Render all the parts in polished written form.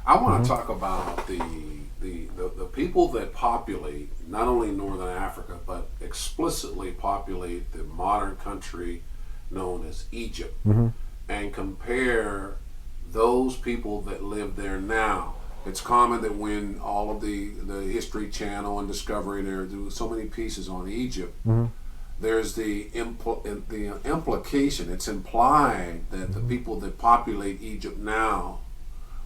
I want to Hmm. talk about the people that populate not only Northern Africa but explicitly populate the modern country known as Egypt, Hmm. and compare those people that live there now. It's common that when all of the History Channel and Discovery there do so many pieces on Egypt, Hmm. there's the implication. It's implied that the Hmm. people that populate Egypt now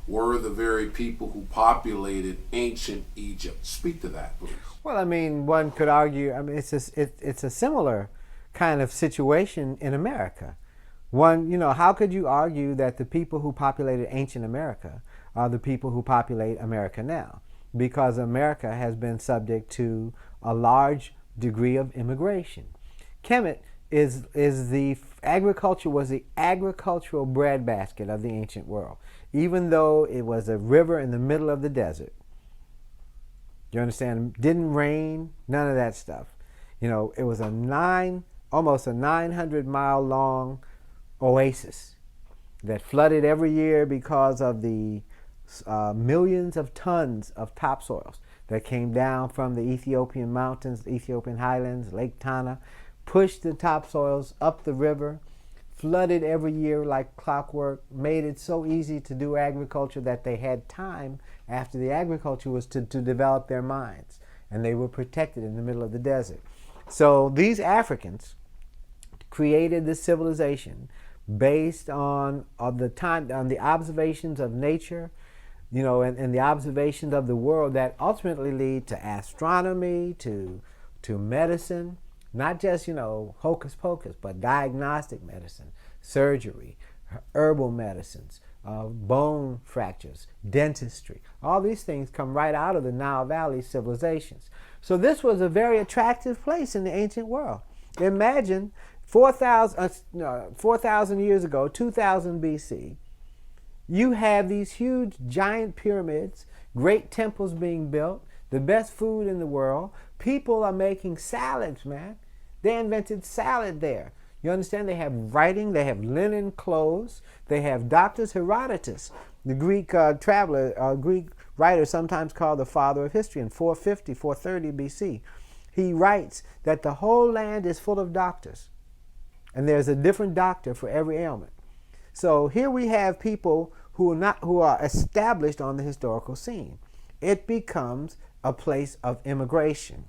were the very people who populated ancient Egypt. Speak to that, please. Well, I mean, one could argue. I mean, it's a similar kind of situation in America. How could you argue that the people who populated ancient America are the people who populate America now? Because America has been subject to a large degree of immigration. Kemet is the agriculture was the agricultural breadbasket of the ancient world, even though it was a river in the middle of the desert. You understand? Didn't rain, none of that stuff. It was almost a 900-mile long oasis that flooded every year because of the millions of tons of topsoils that came down from the Ethiopian mountains, Ethiopian highlands, Lake Tana, pushed the topsoils up the river, flooded every year like clockwork, made it so easy to do agriculture that they had time after the agriculture was to develop their mines, and they were protected in the middle of the desert. So these Africans created this civilization based on the observations of nature, and the observations of the world that ultimately lead to astronomy, to medicine, not just hocus pocus, but diagnostic medicine, surgery, herbal medicines, bone fractures, dentistry. All these things come right out of the Nile Valley civilizations. So this was a very attractive place in the ancient world. Imagine 4,000 years ago, 2000 BC, you have these huge giant pyramids, great temples being built, the best food in the world. People are making salads, man. They invented salad there. You understand? They have writing, they have linen clothes, they have doctors. Herodotus, the Greek Greek writer, sometimes called the father of history, in 450, 430 BC. He writes that the whole land is full of doctors, and there's a different doctor for every ailment. So here we have people who are established on the historical scene. It becomes a place of immigration.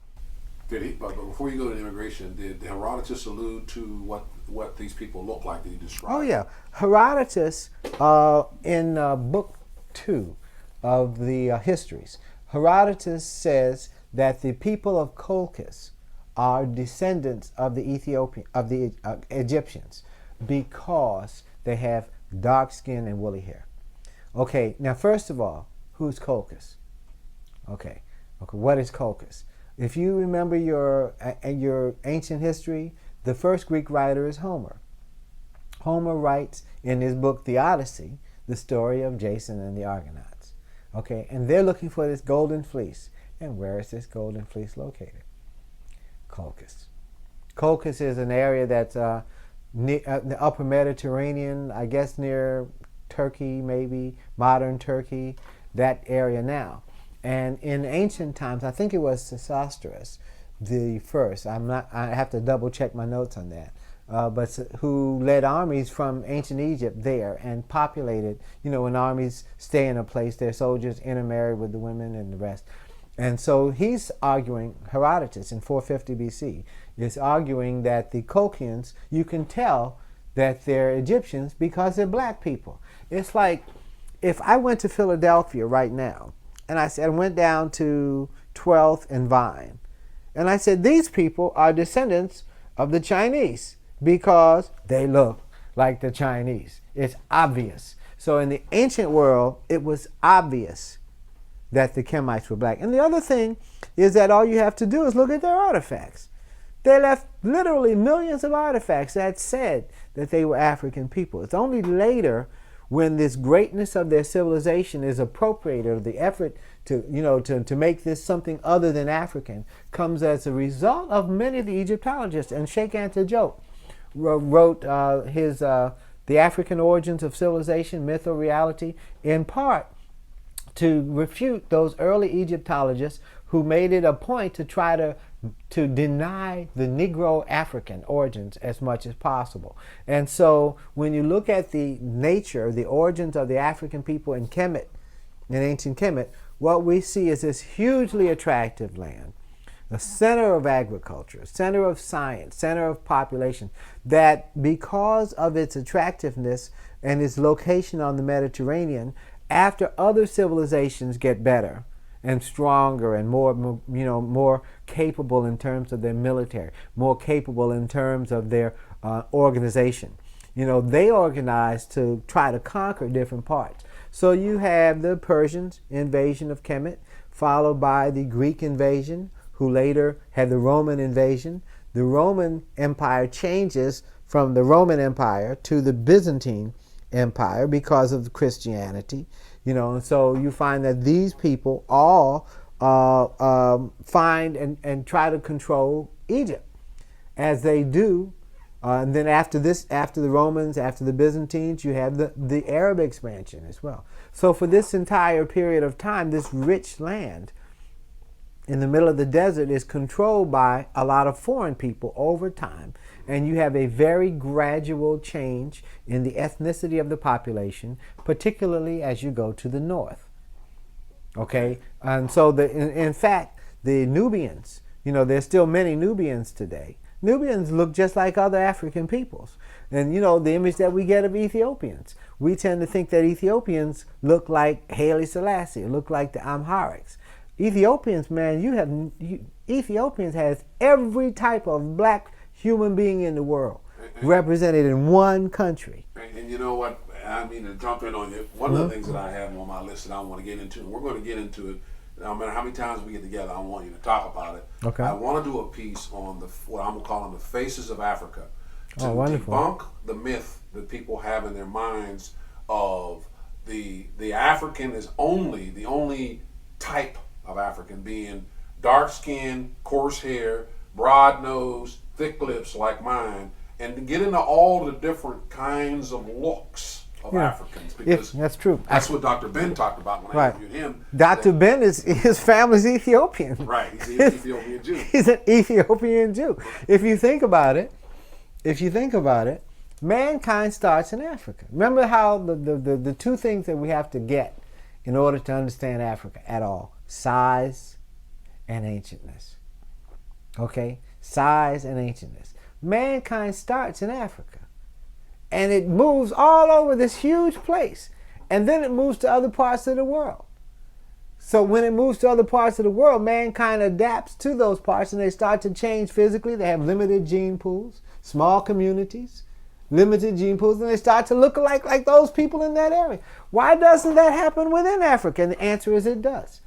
But before you go to immigration, did Herodotus allude to what these people look like that he Oh described? yeah, Herodotus, in book 2 of the histories, Herodotus says that the people of Colchis are descendants of the Egyptians, because they have dark skin and woolly hair. Okay, now first of all, who's Colchis? Okay, okay, what is Colchis? If you remember your ancient history, the first Greek writer is Homer. Homer writes in his book The Odyssey the story of Jason and the Argonauts. Okay, and they're looking for this golden fleece. And where is this golden fleece located? Colchis. Colchis is an area that's near the upper Mediterranean, I guess near Turkey, maybe modern Turkey, that area now. And in ancient times, I think it was Sesostris the first. I have to double check my notes on that. But who led armies from ancient Egypt there and populated. When armies stay in a place, their soldiers intermarry with the women and the rest. And so he's arguing, Herodotus in 450 BC, is arguing that the Colchians, you can tell that they're Egyptians because they're black people. It's like if I went to Philadelphia right now, and I went down to 12th and Vine, and I said, these people are descendants of the Chinese because they look like the Chinese. It's obvious. So in the ancient world, it was obvious that the Kemites were black. And the other thing is that all you have to do is look at their artifacts. They left literally millions of artifacts that said that they were African people. It's only later, when this greatness of their civilization is appropriated, or the effort to make this something other than African, comes as a result of many of the Egyptologists. And Sheikh Anta Diop wrote his The African Origins of Civilization, Myth or Reality, in part to refute those early Egyptologists who made it a point to try to deny the Negro African origins as much as possible. And so when you look at the nature, the origins of the African people in Kemet, in ancient Kemet, what we see is this hugely attractive land, the center of agriculture, center of science, center of population, that because of its attractiveness and its location on the Mediterranean, after other civilizations get better and stronger and more capable in terms of their military, more capable in terms of their organization, they organize to try to conquer different parts. So you have the Persians' invasion of Kemet, followed by the Greek invasion, who later had the Roman invasion. The Roman Empire changes from the Roman Empire to the Byzantine Empire because of Christianity, and so you find that these people all find and try to control Egypt, as they do. And then after the Romans, after the Byzantines, you have the Arab expansion as well. So for this entire period of time, this rich land in the middle of the desert is controlled by a lot of foreign people over time. And you have a very gradual change in the ethnicity of the population, particularly as you go to the north. Okay? And so, in fact, the Nubians, there's still many Nubians today. Nubians look just like other African peoples. And, the image that we get of Ethiopians, we tend to think that Ethiopians look like Haile Selassie, look like the Amharics. Ethiopians, man, Ethiopians has every type of black human being in the world represented in one country. And you know what? I mean to jump in on you. One of the things that I have on my list that I want to get into, and we're going to get into it, no matter how many times we get together, I want you to talk about it. Okay. I want to do a piece on what I'm calling the faces of Africa, to wonderful. debunk the myth that people have in their minds of the African is the only type of African being dark skin, coarse hair, broad nose, thick lips like mine, and to get into all the different kinds of looks of Africans, because that's true. That's what Dr. Ben talked about when I interviewed him. Dr. Ben his family's Ethiopian. Right, he's an Ethiopian Jew. He's an Ethiopian Jew. If you think about it, mankind starts in Africa. Remember how the two things that we have to get in order to understand Africa at all: size and ancientness. Okay? Size and ancientness. Mankind starts in Africa. And it moves all over this huge place. And then it moves to other parts of the world. So when it moves to other parts of the world, mankind adapts to those parts and they start to change physically. They have limited gene pools, small communities, limited gene pools, and they start to look like those people in that area. Why doesn't that happen within Africa? And the answer is it does.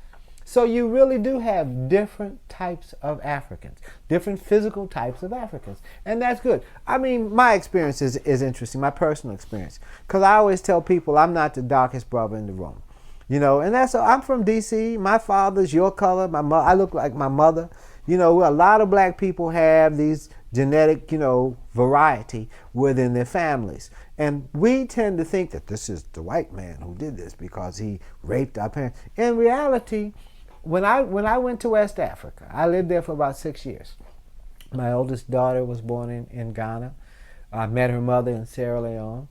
So you really do have different types of Africans, different physical types of Africans. And that's good. I mean, my experience is interesting, my personal experience. Because I always tell people I'm not the darkest brother in the room. And I'm from D.C. My father's your color. I look like my mother. A lot of black people have these genetic, variety within their families. And we tend to think that this is the white man who did this because he raped our parents. In reality, when I went to West Africa, I lived there for about 6 years. My oldest daughter was born in Ghana. I met her mother in Sierra Leone,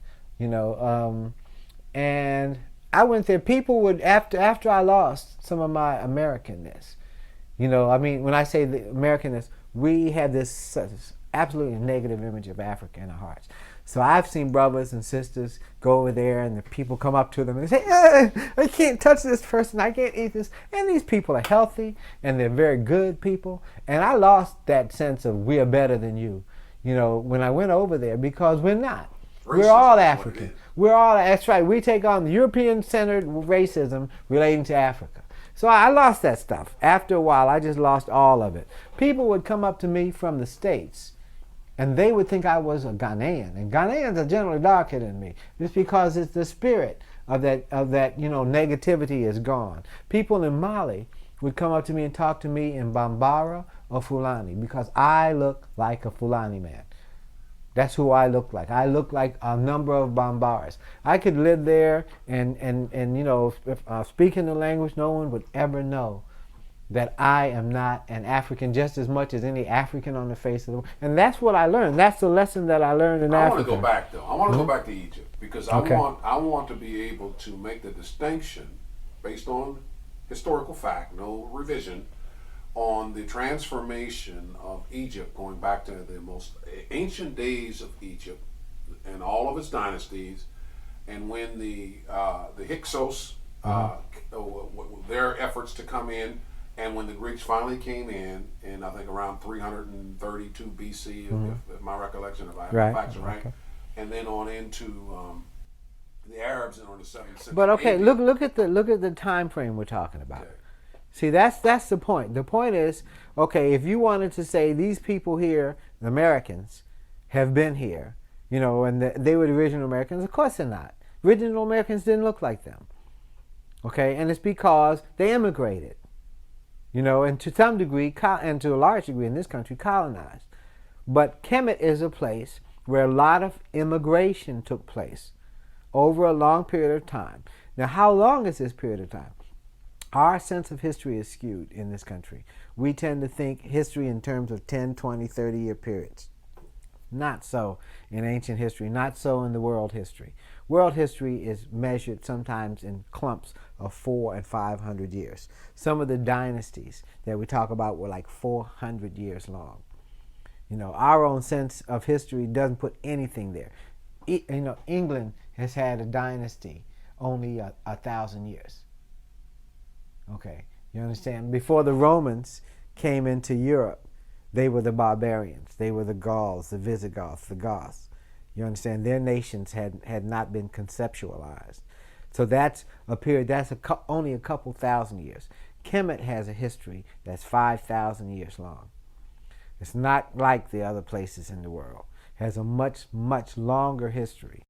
and I went there. People would, after I lost some of my Americanness, when I say the Americanness, we have this absolutely negative image of Africa in our hearts. So I've seen brothers and sisters go over there and the people come up to them and say, I can't touch this person, I can't eat this. And these people are healthy and they're very good people. And I lost that sense of we are better than you, when I went over there, because we're not. We're all African. That's right. We take on the European-centered racism relating to Africa. So I lost that stuff. After a while, I just lost all of it. People would come up to me from the States and they would think I was a Ghanaian. And Ghanaians are generally darker than me. It's because it's the spirit of that negativity is gone. People in Mali would come up to me and talk to me in Bambara or Fulani because I look like a Fulani man. That's who I look like. I look like a number of Bambars. I could live there and you know, if speaking the language, no one would ever know that I am not an African just as much as any African on the face of the world. And that's what I learned. That's the lesson that I learned in Africa. I want to go back though. I want to go back to Egypt because Okay. I want to be able to make the distinction based on historical fact, no revision, on the transformation of Egypt going back to the most ancient days of Egypt and all of its dynasties, and when the Hyksos, their efforts to come in, and when the Greeks finally came in I think around 332 BC, if my recollection of Right. facts are right, Okay. and then on into the Arabs in on the 7th century. But okay, AD. look at the time frame we're talking about. Okay. See, that's the point. The point is, okay, if you wanted to say these people here, the Americans, have been here, you know, and they were the original Americans, of course they're not. Original Americans didn't look like them. Okay, and it's because they immigrated, you know, and to some degree, and to a large degree in this country, colonized. But Kemet is a place where a lot of immigration took place over a long period of time. Now, how long is this period of time? Our sense of history is skewed in this country. We tend to think history in terms of 10, 20, 30-year periods. Not so in ancient history, not so in the world history. World history is measured sometimes in clumps of 400 and 500 years. Some of the dynasties that we talk about were like 400 years long. You know, our own sense of history doesn't put anything there. You know, England has had a dynasty only 1,000 years. Okay, you understand? Before the Romans came into Europe, they were the barbarians. They were the Gauls, the Visigoths, the Goths. You understand? Their nations had not been conceptualized. So that's a period, that's only a couple thousand years. Kemet has a history that's 5,000 years long. It's not like the other places in the world. It has a much, much longer history.